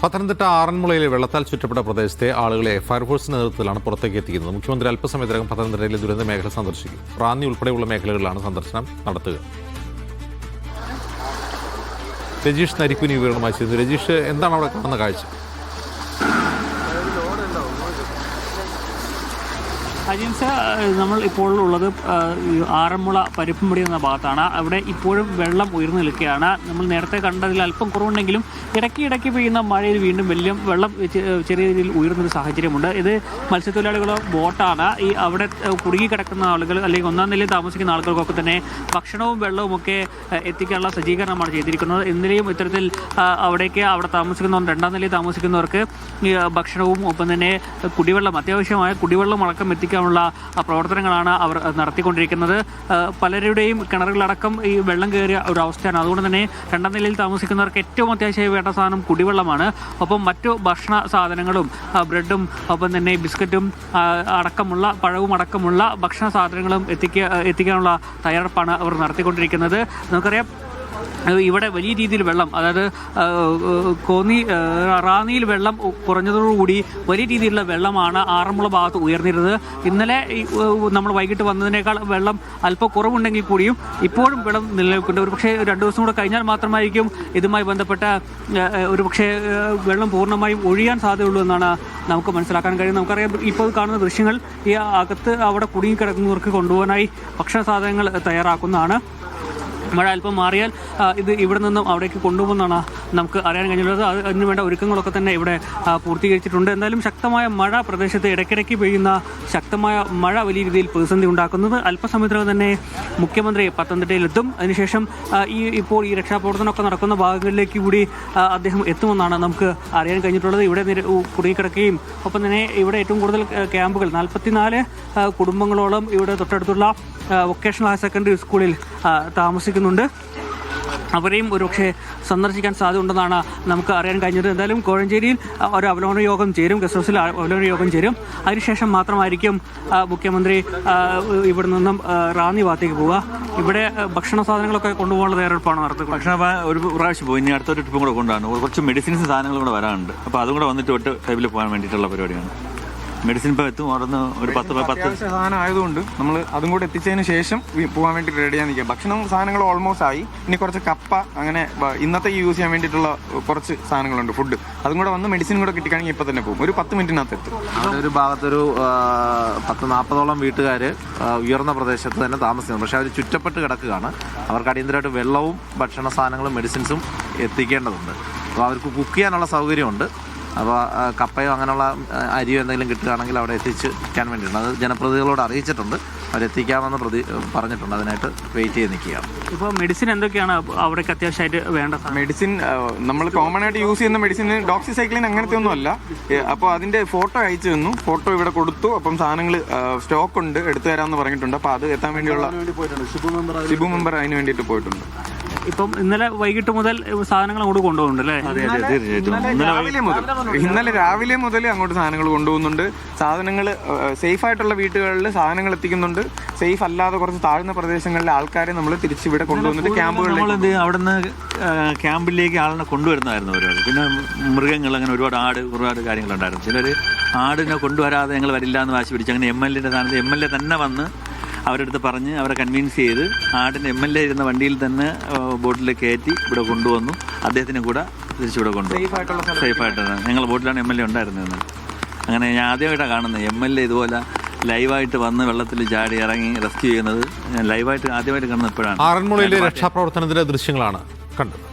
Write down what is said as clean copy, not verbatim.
പത്തനംതിട്ട ആറന്മുളയിലെ വെള്ളത്താൽ ചുറ്റപ്പെട്ട പ്രദേശത്തെ ആളുകളെ ഫയർഫോഴ്സിന്റെ നേതൃത്വത്തിലാണ് പുറത്തേക്ക് എത്തിക്കുന്നത്. മുഖ്യമന്ത്രി അല്പസമയത്തിനകം പത്തനംതിട്ടയിലെ ദുരന്ത മേഖല സന്ദർശിക്കും. റാന്നി ഉൾപ്പെടെയുള്ള മേഖലകളിലാണ് സന്ദർശനം നടത്തുക. രജീഷ് നരിക്കുനി വിവരണമായി ചെയ്യുന്നു. രജീഷ്, എന്താണ് അവിടെ കാണുന്ന കാഴ്ച? അജിൻസ്, നമ്മൾ ഇപ്പോൾ ഉള്ളത് ആറന്മുള പരിപ്പുംപടി എന്ന ഭാഗത്താണ്. അവിടെ ഇപ്പോഴും വെള്ളം ഉയർന്നു നിൽക്കുകയാണ്. നമ്മൾ നേരത്തെ കണ്ടതിൽ അല്പം കുറവുണ്ടെങ്കിലും ഇടയ്ക്ക് പെയ്യുന്ന മഴയിൽ വീണ്ടും വലിയ വെള്ളം ചെറിയ രീതിയിൽ ഉയർന്നൊരു സാഹചര്യമുണ്ട്. ഇത് മത്സ്യത്തൊഴിലാളികളോ ബോട്ടാണ്. അവിടെ കുടുങ്ങിക്കിടക്കുന്ന ആളുകൾ അല്ലെങ്കിൽ ഒന്നാം നിലയിൽ താമസിക്കുന്ന ആളുകൾക്കൊക്കെ തന്നെ ഭക്ഷണവും വെള്ളവും ഒക്കെ എത്തിക്കാനുള്ള സജ്ജീകരണമാണ് ചെയ്തിരിക്കുന്നത്. ഇന്നലെയും ഇത്തരത്തിൽ അവിടെ താമസിക്കുന്നവർ, രണ്ടാം നിലയിൽ താമസിക്കുന്നവർക്ക് ഭക്ഷണവും ഒപ്പം തന്നെ അത്യാവശ്യമായ കുടിവെള്ളം അടക്കം എത്തിക്കാനുള്ള പ്രവർത്തനങ്ങളാണ് അവർ നടത്തിക്കൊണ്ടിരിക്കുന്നത്. പലരുടെയും കിണറുകളടക്കം ഈ വെള്ളം കയറിയ ഒരു അവസ്ഥയാണ്. അതുകൊണ്ട് തന്നെ രണ്ടാം നിലയിൽ താമസിക്കുന്നവർക്ക് ഏറ്റവും അത്യാവശ്യമായി വേണ്ട സാധനം കുടിവെള്ളമാണ്. ഒപ്പം മറ്റു ഭക്ഷണ സാധനങ്ങളും ബ്രെഡും ഒപ്പം തന്നെ ബിസ്ക്കറ്റും പഴവും അടക്കമുള്ള ഭക്ഷണ സാധനങ്ങളും എത്തിക്കാനുള്ള തയ്യാറെടുപ്പാണ് അവർ നടത്തിക്കൊണ്ടിരിക്കുന്നത്. നമുക്കറിയാം, ഇവിടെ വലിയ രീതിയിൽ വെള്ളം, അതായത് റാന്നിയിൽ വെള്ളം കുറഞ്ഞതോടുകൂടി വലിയ രീതിയിലുള്ള വെള്ളമാണ് ആറന്മുള ഭാഗത്ത് ഉയർന്നിരുന്നത്. ഇന്നലെ നമ്മൾ വൈകിട്ട് വന്നതിനേക്കാൾ വെള്ളം അല്പം കുറവുണ്ടെങ്കിൽ കൂടിയും ഇപ്പോഴും വെള്ളം നിലനിൽക്കുന്നുണ്ട്. ഒരുപക്ഷെ 2 ദിവസം കൂടെ കഴിഞ്ഞാൽ മാത്രമായിരിക്കും ഇതുമായി ബന്ധപ്പെട്ട ഒരുപക്ഷെ വെള്ളം പൂർണ്ണമായും ഒഴിയാൻ സാധ്യതയുള്ളൂ എന്നാണ് നമുക്ക് മനസ്സിലാക്കാൻ കഴിയുന്നത്. നമുക്കറിയാം, ഇപ്പോൾ കാണുന്ന ദൃശ്യങ്ങൾ ഈ അകത്ത് അവിടെ കുടുങ്ങിക്കിടക്കുന്നവർക്ക് കൊണ്ടുപോകാനായി ഭക്ഷണ സാധനങ്ങൾ തയ്യാറാക്കുന്നതാണ്. മഴ അല്പം മാറിയാൽ ഇത് ഇവിടെ നിന്നും അവിടേക്ക് കൊണ്ടുപോകുന്നതാണ് നമുക്ക് അറിയാൻ കഴിഞ്ഞുള്ളത്. അതിനുവേണ്ട ഒരുക്കങ്ങളൊക്കെ തന്നെ ഇവിടെ പൂർത്തീകരിച്ചിട്ടുണ്ട്. എന്തായാലും ശക്തമായ മഴ, പ്രദേശത്ത് ഇടയ്ക്കിടയ്ക്ക് പെയ്യുന്ന ശക്തമായ മഴ വലിയ രീതിയിൽ പ്രതിസന്ധി ഉണ്ടാക്കുന്നത്. അല്പസമയത്തിനകം തന്നെ മുഖ്യമന്ത്രി പത്തനംതിട്ടയിലെത്തും. അതിനുശേഷം ഇപ്പോൾ ഈ രക്ഷാപ്രവർത്തനമൊക്കെ നടക്കുന്ന ഭാഗങ്ങളിലേക്ക് കൂടി അദ്ദേഹം എത്തുമെന്നാണ് നമുക്ക് അറിയാൻ കഴിഞ്ഞിട്ടുള്ളത്. ഇവിടെ കുടുങ്ങിക്കിടക്കുകയും ഒപ്പം തന്നെ ഇവിടെ ഏറ്റവും കൂടുതൽ ക്യാമ്പുകൾ, 44 കുടുംബങ്ങളോളം ഇവിടെ തൊട്ടടുത്തുള്ള വൊക്കേഷണൽ ഹയർ സെക്കൻഡറി സ്കൂളിൽ താമസിക്കുന്നുണ്ട്. അവരെയും ഒരുപക്ഷെ സന്ദർശിക്കാൻ സാധ്യതയുണ്ടെന്നാണ് നമുക്ക് അറിയാൻ കഴിഞ്ഞത്. എന്തായാലും കോഴഞ്ചേരിയിൽ ഒരു അവലോകന യോഗം ചേരും, ഗസ്റ്റ് ഹൗസിൽ അവലോകന യോഗം ചേരും. അതിനുശേഷം മാത്രമായിരിക്കും മുഖ്യമന്ത്രി ഇവിടെ നിന്നും റാന്നി ഭാഗത്തേക്ക് പോവുക. ഇവിടെ ഭക്ഷണ സാധനങ്ങളൊക്കെ കൊണ്ടുപോകാനുള്ള തയ്യാറെടുപ്പാണ് നടത്തുന്നത്. ഭക്ഷണ ഒരു പ്രാവശ്യം പോയി, ഇനി അടുത്തൊരു ട്രിപ്പും കൂടെ കൊണ്ടാണ്. കുറച്ച് മെഡിസിൻസ് സാധനങ്ങൾ കൂടെ വരാനുണ്ട്. അപ്പോൾ അതും കൂടെ വന്നിട്ട് ഒറ്റ ടൈമിൽ പോകാൻ വേണ്ടിയിട്ടുള്ള പരിപാടിയാണ്. മെഡിസിൻ ഇപ്പോൾ എത്തും. അവിടെ ഒരു 10 സാധനം ആയതുകൊണ്ട് നമ്മൾ അതും കൂടെ എത്തിച്ചതിന് ശേഷം പോകാൻ വേണ്ടി റെഡി ചെയ്യാൻ നിൽക്കുക. ഭക്ഷണം സാധനങ്ങൾ ഓൾമോസ്റ്റ് ആയി. ഇനി കുറച്ച് കപ്പ, അങ്ങനെ ഇന്നത്തെ യൂസ് ചെയ്യാൻ വേണ്ടിയിട്ടുള്ള കുറച്ച് സാധനങ്ങളുണ്ട്, ഫുഡ്. അതും കൂടെ വന്ന് മെഡിസിൻ കൂടെ കിട്ടിക്കുകയാണെങ്കിൽ ഇപ്പോൾ തന്നെ പോകും. ഒരു 10 മിനിറ്റിനകത്ത് എത്തും. അവിടെ ഒരു ഭാഗത്തൊരു 40-40ഓളം വീട്ടുകാർ ഉയർന്ന പ്രദേശത്ത് തന്നെ താമസിക്കുന്നു. പക്ഷേ അവർ ചുറ്റപ്പെട്ട് കിടക്കുകയാണ്. അവർക്ക് അടിയന്തരമായിട്ട് വെള്ളവും ഭക്ഷണ സാധനങ്ങളും മെഡിസിൻസും എത്തിക്കേണ്ടതുണ്ട്. അപ്പോൾ അവർക്ക് കുക്ക് ചെയ്യാനുള്ള സൗകര്യമുണ്ട്. അപ്പോൾ കപ്പയോ അങ്ങനെയുള്ള അരിയോ എന്തെങ്കിലും കിട്ടുകയാണെങ്കിൽ അവിടെ എത്തിക്കാൻ വേണ്ടിയിട്ടുണ്ട്. അത് ജനപ്രതിനിധികളോട് അറിയിച്ചിട്ടുണ്ട്. അവരെത്തിക്കാമെന്ന് പറഞ്ഞിട്ടുണ്ട്. അതിനായിട്ട് വെയിറ്റ് ചെയ്ത് നിൽക്കുകയാണ്. ഇപ്പോൾ മെഡിസിൻ എന്തൊക്കെയാണ് അവിടേക്ക് അത്യാവശ്യമായിട്ട് വേണ്ട? മെഡിസിൻ നമ്മൾ കോമൺ ആയിട്ട് യൂസ് ചെയ്യുന്ന മെഡിസിൻ ഡോക്സിസൈക്ലിൻ അങ്ങനത്തെ ഒന്നും അല്ല. അപ്പോൾ അതിൻ്റെ ഫോട്ടോ അയച്ചു തന്നു. ഫോട്ടോ ഇവിടെ കൊടുത്തു. അപ്പം സാധനങ്ങൾ സ്റ്റോക്ക് ഉണ്ട്, എടുത്തു തരാമെന്ന് പറഞ്ഞിട്ടുണ്ട്. അപ്പോൾ അത് എത്താൻ വേണ്ടിയുള്ള ഷിബു മെമ്പർ അതിന് വേണ്ടിയിട്ട് പോയിട്ടുണ്ട്. ഇപ്പം ഇന്നലെ വൈകിട്ട് മുതൽ സാധനങ്ങൾ അങ്ങോട്ട് കൊണ്ടുപോകുന്നുണ്ട് ഇന്നലെ രാവിലെ മുതൽ അങ്ങോട്ട് സാധനങ്ങൾ കൊണ്ടുപോകുന്നുണ്ട്. സാധനങ്ങൾ സേഫ് ആയിട്ടുള്ള വീട്ടുകളിൽ സാധനങ്ങൾ എത്തിക്കുന്നുണ്ട്. സേഫ് അല്ലാതെ കുറച്ച് താഴ്ന്ന പ്രദേശങ്ങളിലെ ആൾക്കാരെ നമ്മൾ തിരിച്ചിവിടെ കൊണ്ടുവന്നിട്ട് ക്യാമ്പുകളിൽ അവിടുന്ന് ക്യാമ്പിലേക്ക് ആളിനെ കൊണ്ടുവരുന്നതായിരുന്നു ഒരുപാട്. പിന്നെ മൃഗങ്ങൾ, അങ്ങനെ ഒരുപാട് കാര്യങ്ങളുണ്ടായിരുന്നു. ചിലർ ആടിനെ കൊണ്ടുവരാതെ ഞങ്ങൾ വരില്ല എന്ന് വാശി പിടിച്ചു. അങ്ങനെ MLA സ്ഥാനത്ത് MLA തന്നെ വന്ന് അവരടുത്ത് പറഞ്ഞ് അവരെ കൺവിൻസ് ചെയ്ത് ആടിന് MLA ഇരുന്ന വണ്ടിയിൽ തന്നെ ബോട്ടിൽ കയറ്റി ഇവിടെ കൊണ്ടുവന്നു. അദ്ദേഹത്തിനെ കൂടെ തിരിച്ചിവിടെ കൊണ്ടുപോകും. സേഫായിട്ടാണ്. ഞങ്ങൾ ബോട്ടിലാണ് MLA ഉണ്ടായിരുന്നത്. അങ്ങനെ ഞാൻ ആദ്യമായിട്ടാണ് കാണുന്നത് MLA ഇതുപോലെ ലൈവായിട്ട് വന്ന് വെള്ളത്തിൽ ചാടി ഇറങ്ങി റെസ്ക്യൂ ചെയ്യുന്നത്. ഞാൻ ലൈവായിട്ട് ആദ്യമായിട്ട് കാണുന്നത് ഇപ്പോഴാണ്. ആറന്മുളയിലെ രക്ഷാപ്രവർത്തനത്തിന്റെ ദൃശ്യങ്ങളാണ് കണ്ടത്.